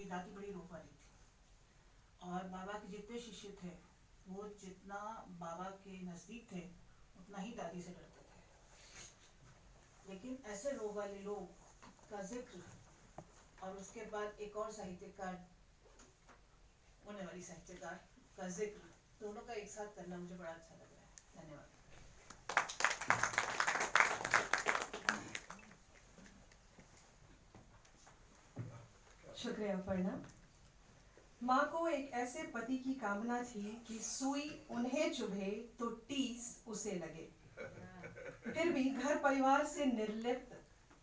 मेरी दादी बड़ी रूह वाली थी और बाबा के जितने शिष्य थे वो जितना बाबा के नज़दीक थे उतना ही दादी से डरते थे। लेकिन ऐसे रोह वाले लोग का जिक्र और उसके बाद एक और साहित्यकार, होने वाली साहित्यकार का जिक्र, दोनों का एक साथ करना मुझे बड़ा अच्छा लग रहा है। धन्यवाद। शुक्रिया अपर्णा। माँ को एक ऐसे पति की कामना थी कि सुई उन्हें चुभे तो टीस उसे लगे। फिर भी घर परिवार से निर्लिप्त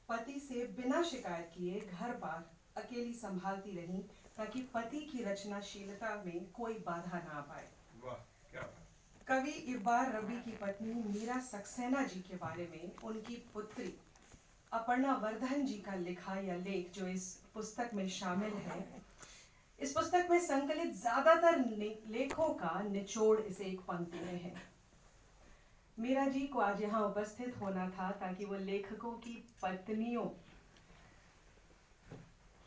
पति से बिना शिकायत किए घर बार अकेली संभालती रही ताकि पति की रचनाशीलता में कोई बाधा ना पाए। वाह, क्या कवि इकबाल रबी की पत्नी मीरा सक्सेना जी के बारे में उनकी पुत्री अपर्णा वर्धन जी का लिखा या लेख जो इस पुस्तक में शामिल है, इस पुस्तक में संकलित ज्यादातर लेखों का निचोड़ इस एक पंक्ति में है। मीरा जी को आज यहाँ उपस्थित होना था ताकि वो लेखकों की पत्नियों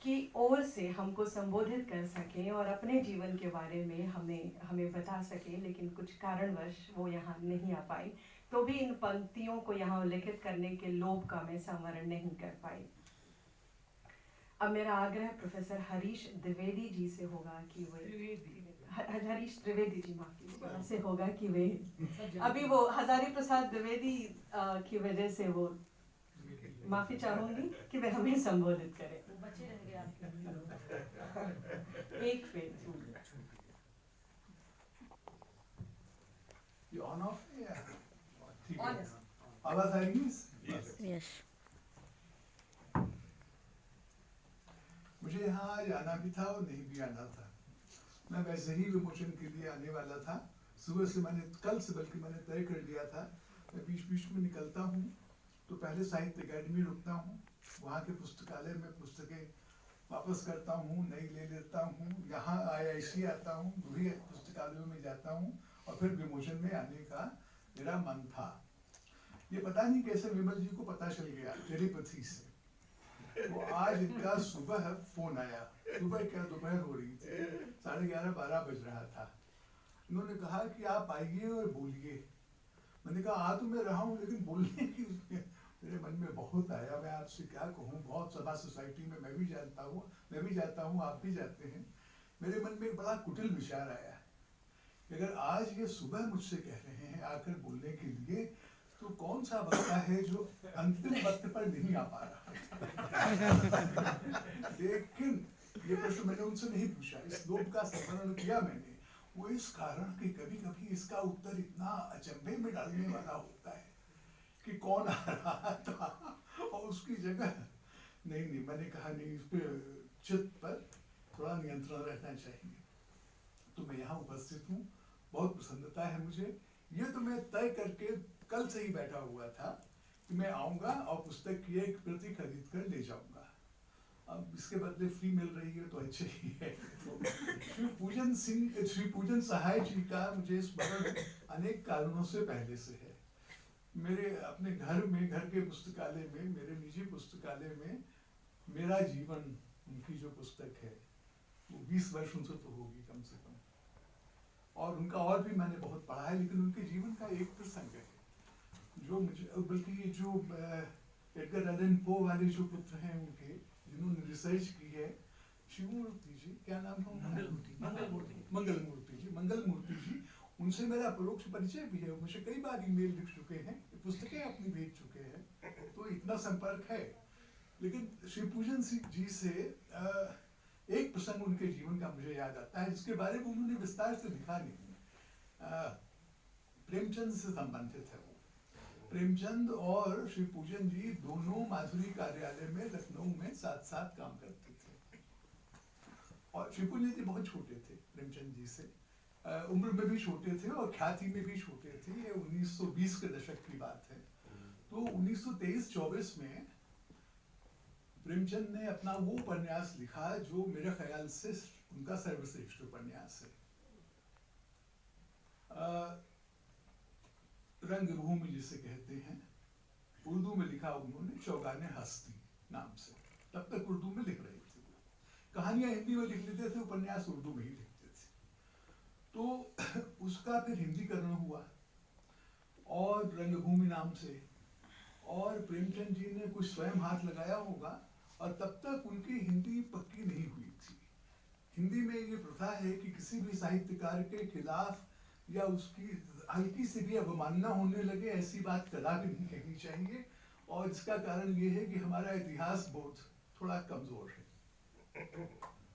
की ओर से हमको संबोधित कर सकें और अपने जीवन के बारे में हमें बता सकें, लेकिन कुछ कारणवश वो यहाँ नहीं आ पाई। तो भी इन पंक्तियों को यहाँ उल्लेखित करने के लोभ का मैं संवरण नहीं कर पाई। अब मेरा आग्रह प्रोफेसर हरीश द्विवेदी जी से होगा कि वे हरीश त्रिवेदी जी माफी से होगा कि वे अभी वो हजारी प्रसाद द्विवेदी की वजह से वो माफी चाहूंगी कि वे हमें संबोधित करें। बच्चे रह गए आपके। एक page You on off? Yeah. ठीक है। On. आवाज आ रही है? Yes. मुझे यहाँ आज आना भी था और नहीं भी आना था। मैं वैसे ही विमोचन के लिए आने वाला था। सुबह से कल से बल्कि मैंने तय कर लिया था। मैं बीच बीच में निकलता हूँ तो पहले साहित्य अकेडमी रुकता हूँ, वहाँ के पुस्तकालय में पुस्तकें वापस करता हूँ, नई ले लेता हूँ, यहाँ IIC आता हूँ, वही पुस्तकालयों में जाता हूँ और फिर विमोचन में आने का मेरा मन था। ये पता नहीं कैसे विमल जी को पता चल गया टेलीपैथी से। वो आज इनका सुबह फोन आया, सुबह क्या दोपहर हो रही थी, 11:30-12 बज रहा था। उन्होंने कहा कि आप आइए और बोलिए। मैंने कहा आ तो मैं रहा हूँ लेकिन बोलने की मेरे मन में बहुत आया। मैं आपसे क्या कहूँ, बहुत सभा सोसाइटी में मैं भी जाता हूँ, आप भी जाते हैं। मेरे मन में एक बड़ा कुटिल विचार आया कि अगर आज ये सुबह मुझसे कह रहे हैं आकर बोलने के लिए, तो कौन सा वक्ता है जो अंतिम वक्त पर नहीं आ पा रहा। लेकिन ये प्रश्न मैंने उनसे नहीं पूछा, इस लोभ का संवरण किया मैंने, वो इस कारण कि कभी कभी इसका उत्तर इतना अचंभे में डालने वाला होता है कि कौन आ रहा था और उसकी जगह नहीं, मैंने कहा नहीं, इस पे चित्त पर थोड़ा नियंत्रण रहना चाहिए। तो मैं यहाँ उपस्थित हूँ, बहुत प्रसन्नता है मुझे। ये तो मैं तय करके कल से ही बैठा हुआ था कि मैं आऊँगा और पुस्तक की एक प्रति खरीद कर ले जाऊँगा। अब इसके बदले फ्री मिल रही है तो अच्छे ही है। श्री पूजन सहाय जी का मुझे स्मरण अनेक कारणों से पहले से है। मेरे अपने घर के पुस्तकालय में, मेरे निजी पुस्तकालय में मेरा जीवन उनकी जो पुस्तक है वो 20 वर्षों से तो होगी कम से कम, और उनका और भी मैंने बहुत पढ़ा है। लेकिन उनके जीवन का एक प्रसंग है जो मुझे, बल्कि ये जो एडगर एलन पो वाले जो पुत्र हैं उनके, जिन्होंने रिसर्च की है, शिवमूर्ति जी, क्या नाम है, मंगलमूर्ति जी, उनसे मेरा परोक्ष परिचय भी है। मुझे कई बार ईमेल लिख चुके हैं, पुस्तकें अपनी भेज चुके हैं, तो इतना संपर्क है। लेकिन श्री पूजन जी से एक प्रसंग उनके जीवन का मुझे याद आता है जिसके बारे में उन्होंने विस्तार से लिखा नहीं। प्रेमचंद से संबंधित है वो। प्रेमचंद और श्री पूजन जी दोनों माधुरी कार्यालय में लखनऊ में साथ साथ काम करते थे। और श्री पूजन जी बहुत छोटे थे प्रेमचंद जी से, उम्र में भी छोटे थे और ख्याति में भी छोटे थे। ये 1920 के दशक की बात है। तो 1923-24 में प्रेमचंद ने अपना वो उपन्यास लिखा जो मेरे ख्याल से उनका सर्वश्रेष्ठ उपन्यास है, रंगभूमि जिसे कहते हैं। उर्दू में लिखा उन्होंने, चौगाने हस्ती नाम से। तब तक उर्दू में लिख रहे थे। कहानियां हिंदी में लिख लेते थे, उपन्यास उर्दू में ही लिखते थे। तो उसका फिर हिंदीकरण हुआ और रंगभूमि नाम से, और प्रेमचंद जी ने कुछ स्वयं हाथ लगाया होगा, और तब तक उनकी हिंदी पक्की नहीं हुई थी। हिंदी में ये प्रथा है कि किसी भी साहित्यकार के खिलाफ या उसकी हल्की से भी अवमानना होने लगे, ऐसी बात कदापि नहीं कहनी चाहिए। और इसका कारण ये है कि हमारा इतिहास बोध थोड़ा कमजोर है।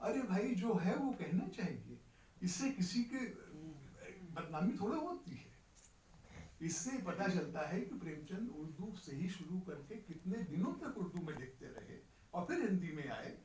अरे भाई, जो है वो कहना चाहिए, इससे किसी के बदनामी थोड़ा होती है। इससे पता चलता है कि प्रेमचंद उर्दू से ही शुरू करके कितने दिनों तक उर्दू में लिखते रहे और फिर हिंदी में आए।